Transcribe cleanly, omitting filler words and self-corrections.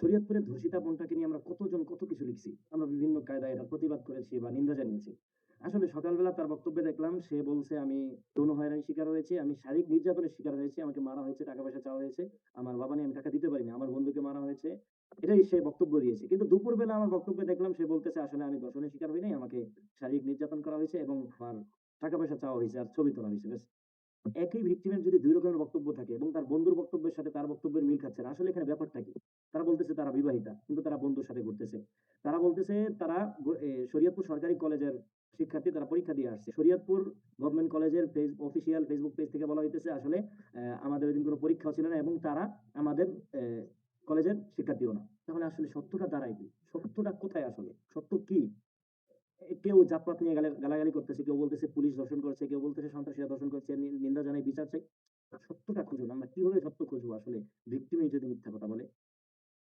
শরীয়তপুরের ধর্ষিতা বোনটাকে নিয়ে আমরা কতজন কত কিছু লিখছি। আমরা বিভিন্ন কায়দায় এটার প্রতিবাদ করেছি বা নিন্দা জানিয়েছি। আসলে সকালবেলা তার বক্তব্যে দেখলাম সে বলছে, "আমি যৌন হয়রানির শিকার হয়েছি, আমি শারীরিক নির্যাতনের শিকার হয়েছি, আমাকে মারা হয়েছে, টাকা-পয়সা চাওয়া হয়েছে। আমার বাবা নেই, আমি টাকা দিতে পারিনি। আমার বন্ধুকে মারা হয়েছে।" এটাই সে বক্তব্য দিয়েছে। কিন্তু দুপুরবেলা আমার বক্তব্যে দেখলাম সে বলতেছে, "আসলে আমি ধর্ষণের শিকার হই নাই। আমাকে শারীরিক নির্যাতন করা হয়েছে এবং আমার টাকা-পয়সা চাওয়া হয়েছে আর ছবি তোলা হয়েছে।" ব্যাস। একই ভিকটিমের যদি ২ রকমের বক্তব্য থাকে এবং তার বন্ধুর বক্তব্যের সাথে তার বক্তব্যের মিল খাচ্ছে না। আসলে এখানে ব্যাপারটা কি? তারা বলতেছে তারা বিবাহিতা। কিন্তু তারা বন্ধুর সাথে ঘুরতেছে। তারা বলতেছে তারা শরীয়তপুর সরকারি কলেজের শিক্ষার্থী, তারা পরীক্ষা দিয়ে আসছে। শরীয়তপুর গভর্নমেন্ট কলেজের অফিসিয়াল ফেসবুক পেজ থেকে বলা হইতেছে আসলে আমাদের ঐদিন কোন পরীক্ষাও ছিল না এবং তারা আমাদের কলেজের শিক্ষার্থীও না। তাহলে আসলে সত্যটা দাঁড়ায় কি? সত্যটা কোথায় আসলে? সত্য কি? কেউ জাতপাত নিয়ে গালাগালি করতেছে, কেউ বলতেছে পুলিশ ধর্ষণ করেছে, কেউ বলতেছে সন্ত্রাসীরা ধর্ষণ করেছে। নিন্দা জানাই, বিচার চাই। সত্যটা খুঁজুন। আমরা কিভাবে সত্য খুঁজবো আসলে? ভিকটিমই যদি মিথ্যা কথা বলে?